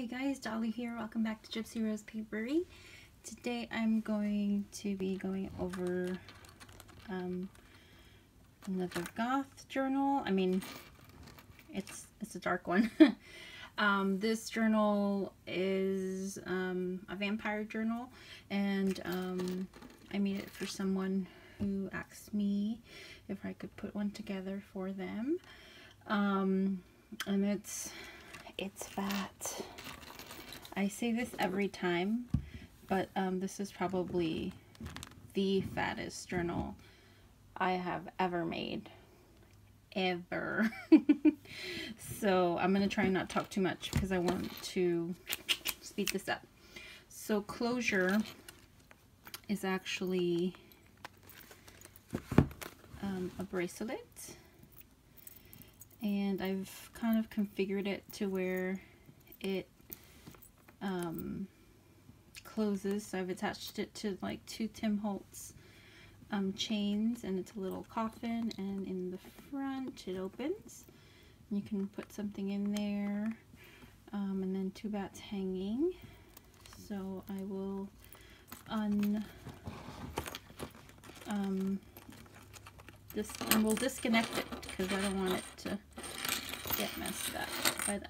guys, Dolly here. Welcome back to Gypsy Rose Papery. Today I'm going to be going over another goth journal. I mean, it's a dark one. This journal is a vampire journal, and I made it for someone who asked me if I could put one together for them. And it's fat. I say this every time, but this is probably the fattest journal I have ever made. Ever. So I'm going to try and not talk too much because I want to speed this up. So closure is actually a bracelet. And I've kind of configured it to where it closes. So I've attached it to like two Tim Holtz chains, and it's a little coffin, and in the front it opens. You can put something in there, and then two bats hanging. So I will we'll disconnect it because I don't want it to get messed up. But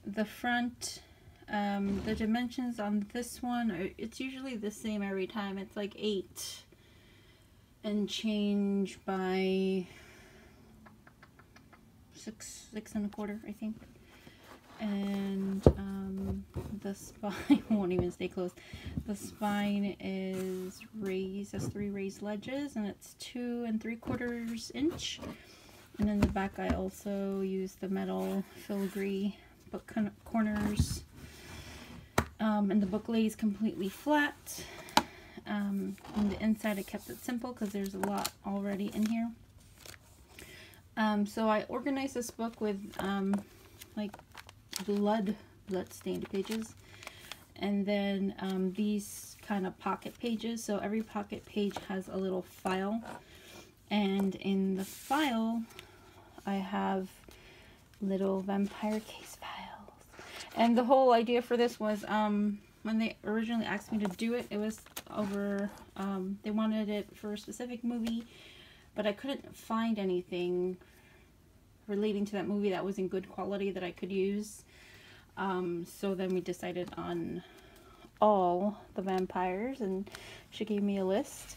the front, the dimensions on this one it's usually the same every time. It's like 8 and change by 6 1/4, I think. And the spine won't even stay closed. The spine is raised, has 3 raised ledges, and it's 2 3/4 inch. And in the back I also used the metal filigree book corners. And the book lays completely flat. On the inside I kept it simple because there's a lot already in here. So I organized this book with like blood-stained pages, and then these kind of pocket pages. So every pocket page has a little file, and in the file I have little vampire case files. And the whole idea for this was when they originally asked me to do it, it was over they wanted it for a specific movie, but I couldn't find anything relating to that movie that was in good quality that I could use. So then we decided on all the vampires, and she gave me a list.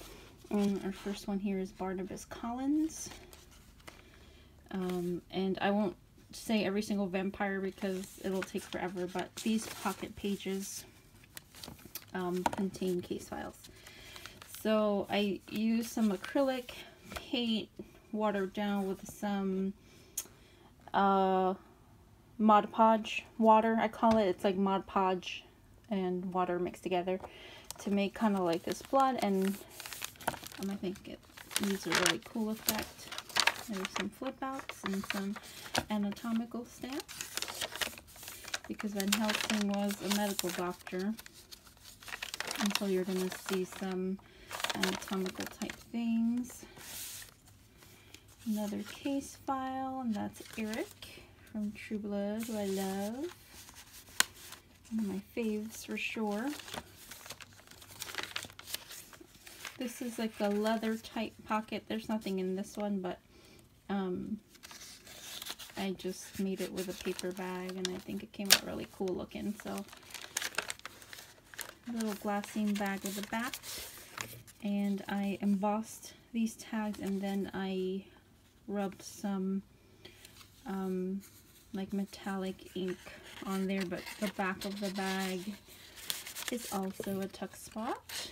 And our first one here is Barnabas Collins. And I won't say every single vampire because it'll take forever, but these pocket pages contain case files. So I used some acrylic paint watered down with some Mod Podge water, I call it. It's like Mod Podge and water mixed together to make kind of like this blood, and I think it leaves a really cool effect. There's some flip outs and some anatomical stamps because Van Helsing was a medical doctor, and so you're going to see some anatomical type things. Another case file, and that's Eric from True Blood, who I love. One of my faves for sure. This is like a leather type pocket. There's nothing in this one, but I just made it with a paper bag, and I think it came out really cool looking. So a little glassine bag with a bat, and I embossed these tags, and then I rubbed some like metallic ink on there, but the back of the bag is also a tuck spot.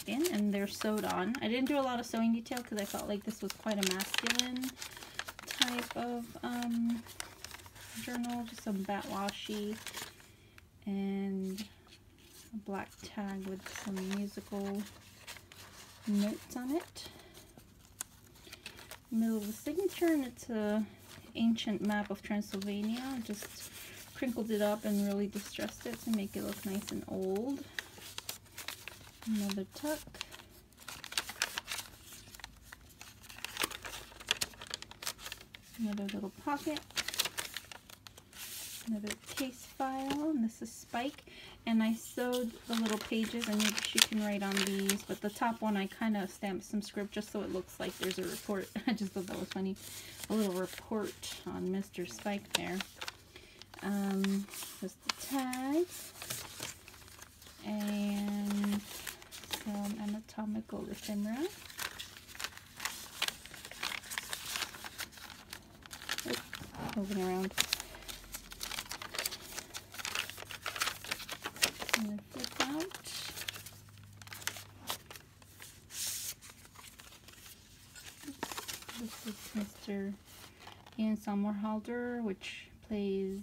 And they're sewed on. I didn't do a lot of sewing detail because I felt like this was quite a masculine type of journal. Just some bat washi and a black tag with some musical notes on it. Middle of the signature, and it's a ancient map of Transylvania. I just crinkled it up and really distressed it to make it look nice and old. Another tuck. Another little pocket. Another case file, and this is Spike, and I sewed the little pages, and maybe she can write on these, but the top one I kind of stamped some script just so it looks like there's a report. I just thought that was funny, a little report on Mr. Spike there. Just the tags, and some anatomical ephemera. Oops, moving around. Flip out. This is Mr. Ian Somerhalder, which plays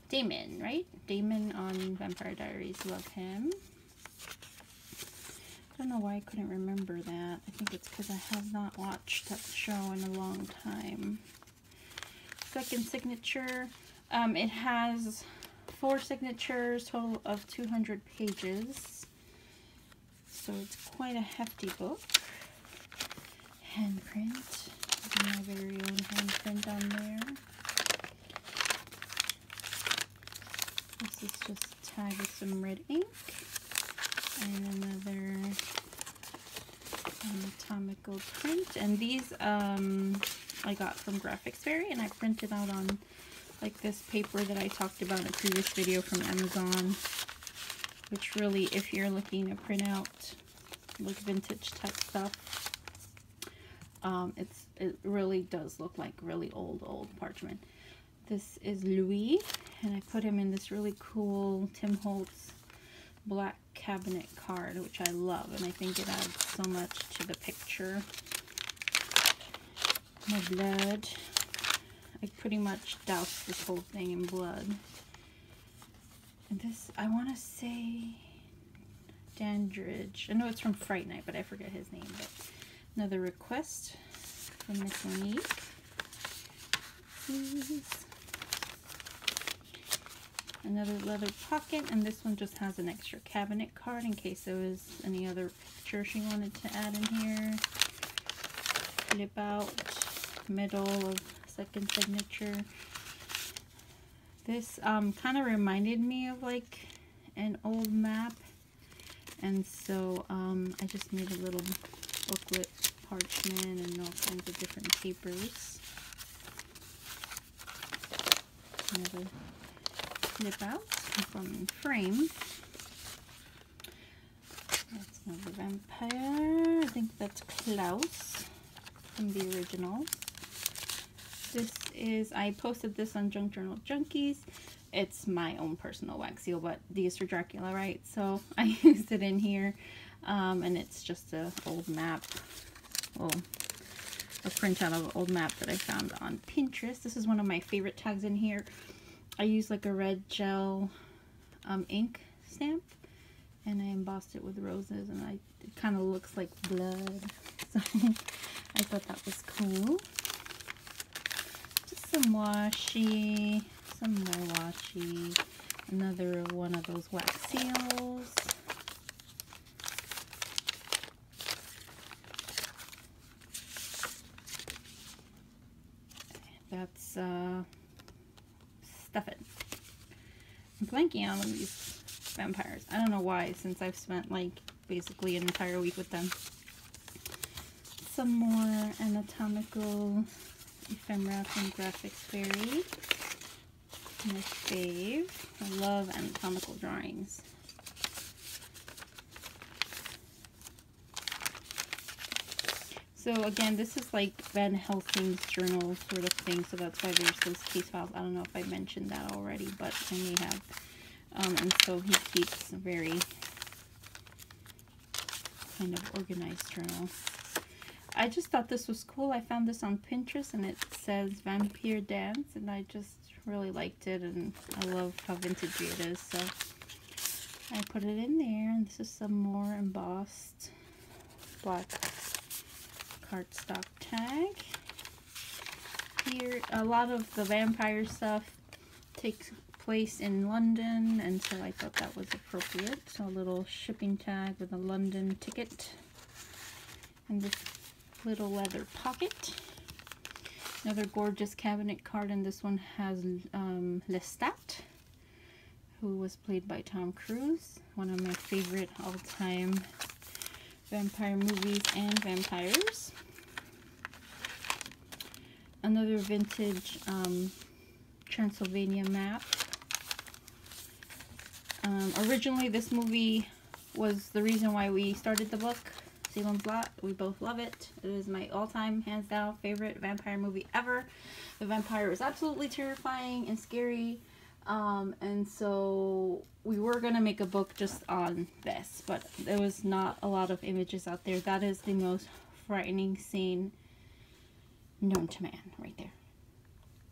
Damon, right? Damon on Vampire Diaries. Love him. I don't know why I couldn't remember that. I think it's because I have not watched that show in a long time. Second signature. It has 4 signatures, total of 200 pages. So it's quite a hefty book. Handprint. My very own handprint on there. This is just tagged with some red ink. And another anatomical print. And these I got from Graphics Fairy, and I printed out on like this paper that I talked about in a previous video from Amazon, which really, if you're looking to print out like vintage tech stuff, it really does look like really old parchment. This is Louis, and I put him in this really cool Tim Holtz black cabinet card, which I love, and I think it adds so much to the picture. My blood. I pretty much doused this whole thing in blood. And this, I want to say Dandridge. I know it's from Fright Night, but I forget his name. But another request from Miss Monique. Another leather pocket, and this one just has an extra cabinet card in case there was any other picture she wanted to add in here. Flip out, middle of second signature. This kind of reminded me of like an old map, and so I just made a little booklet, parchment, and all kinds of different papers. Another flip out from Frame. That's another vampire. I think that's Klaus from the originals. This is, I posted this on Junk Journal Junkies. It's my own personal wax seal, but these for Dracula, right? So I used it in here, and it's just a old map. Well, a printout of an old map that I found on Pinterest. This is one of my favorite tags in here. I used like a red gel ink stamp, and I embossed it with roses, and it kind of looks like blood. So I thought that was cool. Just some washi, some more washi, another one of those wax seals. That's Stuff It. I'm blanking on these vampires. I don't know why, since I've spent like basically an entire week with them. Some more anatomical ephemera from Graphics Fairy. My fave. I love anatomical drawings. So again, this is like Van Helsing's journal sort of thing, so that's why there's those case files. I don't know if I mentioned that already, but I may have. And so he keeps a very kind of organized journal. I just thought this was cool. I found this on Pinterest, and it says Vampire Dance, and I just really liked it, and I love how vintagey it is, so I put it in there. And this is some more embossed black cardstock tag. Here, a lot of the vampire stuff takes place in London, and so I thought that was appropriate. So a little shipping tag with a London ticket, and this little leather pocket. Another gorgeous cabinet card, and this one has Lestat, who was played by Tom Cruise, one of my favorite all-time vampire movies and vampires. Another vintage Transylvania map. Originally, this movie was the reason why we started the book, Salem's Lot. We both love it. It is my all-time, hands down, favorite vampire movie ever. The vampire is absolutely terrifying and scary. And so we were going to make a book just on this, but there was not a lot of images out there. That is the most frightening scene known to man right there.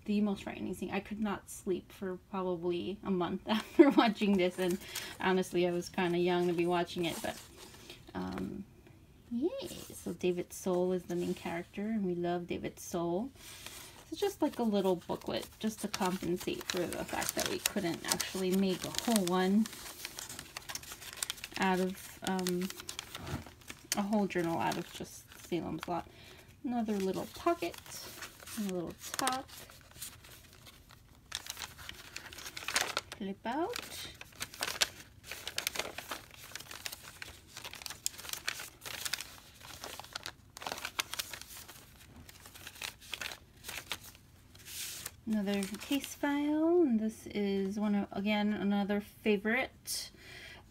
The most frightening scene. I could not sleep for probably a month after watching this, and honestly I was kind of young to be watching it, but yay. So David Soul is the main character, and we love David Soul. It's just like a little booklet just to compensate for the fact that we couldn't actually make a whole one out of a whole journal out of just Salem's Lot. Another little pocket, and a little top. Flip out. Another case file, and this is one of, again, another favorite.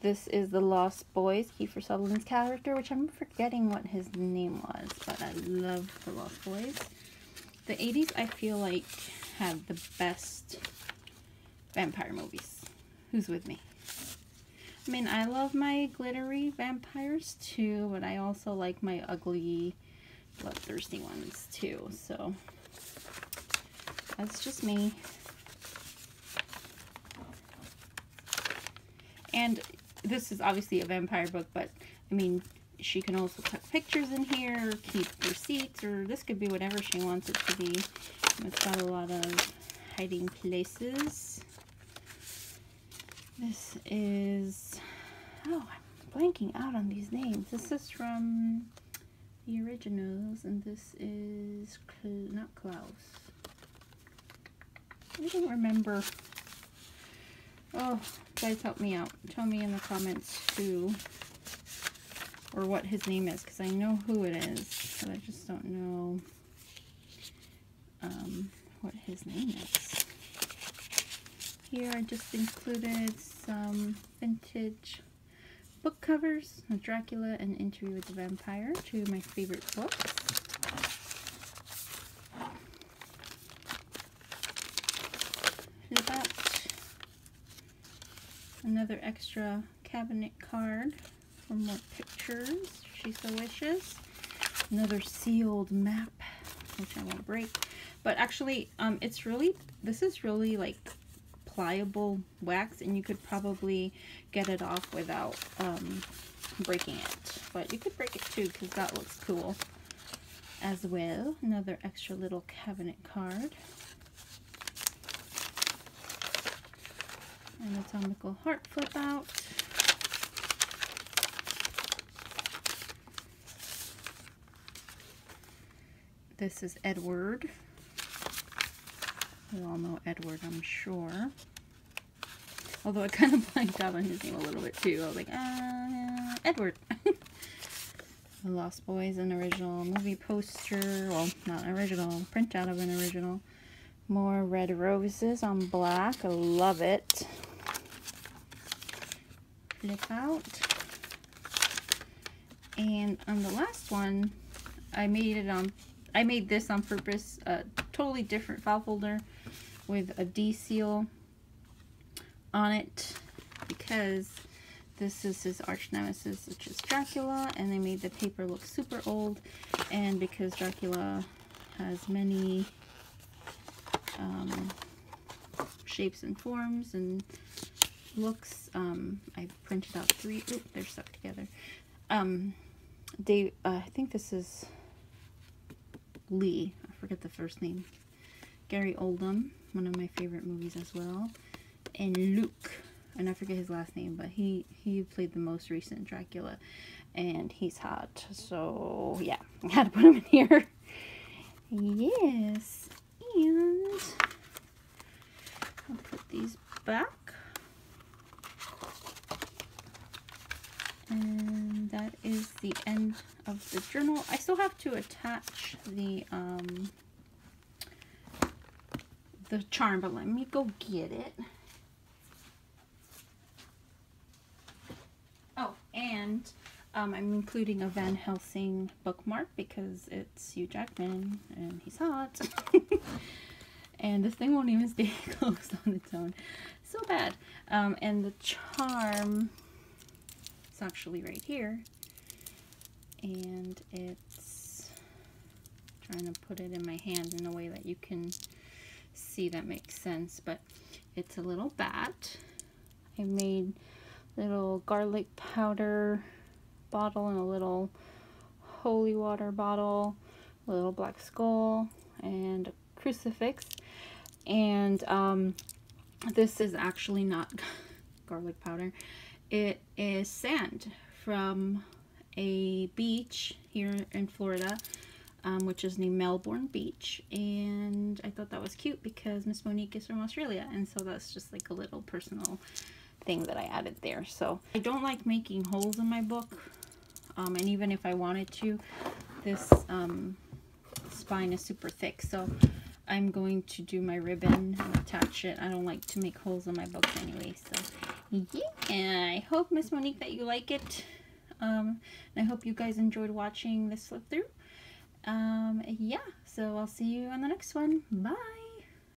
This is The Lost Boys, Kiefer Sutherland's character, which I'm forgetting what his name was, but I love The Lost Boys. The 80s, I feel like, had the best vampire movies. Who's with me? I mean, I love my glittery vampires too, but I also like my ugly, bloodthirsty ones too, so that's just me. And this is obviously a vampire book, but I mean, she can also tuck pictures in here, keep receipts, or this could be whatever she wants it to be. It's got a lot of hiding places. This is, oh, I'm blanking out on these names. This is from the originals, and this is not Klaus. I don't remember. Oh, guys, help me out. Tell me in the comments who or what his name is, because I know who it is, but I just don't know what his name is. Here I just included some vintage book covers of Dracula and Interview with the Vampire, two of my favorite books. Flip out. Another extra cabinet card for more pictures, if she so wishes. Another sealed map, which I won't break. But actually, this is really like pliable wax, and you could probably get it off without breaking it. But you could break it too, because that looks cool as well. Another extra little cabinet card. Anatomical heart flip out. This is Edward. We all know Edward, I'm sure. Although I kind of blanked out on his name a little bit too. I was like, Edward. The Lost Boys, an original movie poster. Well, not an original, printout of an original. More red roses on black. I love it. Flip out. And on the last one, I made this on purpose. A totally different file folder with a D seal on it, because this is his arch nemesis, which is Dracula, and they made the paper look super old. And because Dracula has many shapes and forms and looks, I printed out three. Oop, they're stuck together. I think this is Lee. I forget the first name. Gary Oldman, one of my favorite movies as well. And Luke, and I forget his last name, but he played the most recent Dracula, and he's hot. So yeah, I had to put him in here. Yes, and I'll put these back. And that is the end of the journal. I still have to attach the charm, but let me go get it. Oh, and I'm including a Van Helsing bookmark because it's Hugh Jackman and he's hot. And this thing won't even stay closed on its own. So bad. And the charm is actually right here. And it's trying to put it in my hand in a way that you can see that makes sense. But it's a little bat. I made little garlic powder bottle and a little holy water bottle, a little black skull, and a crucifix. And this is actually not garlic powder. It is sand from a beach here in Florida, which is named Melbourne Beach. And I thought that was cute because Miss Monique is from Australia, and so that's just like a little personal thing that I added there. So I don't like making holes in my book, and even if I wanted to, this spine is super thick, so I'm going to do my ribbon and attach it. I don't like to make holes in my books anyway. So yeah, and I hope, Miss Monique, that you like it, and I hope you guys enjoyed watching this flip through. Yeah, so I'll see you on the next one. Bye.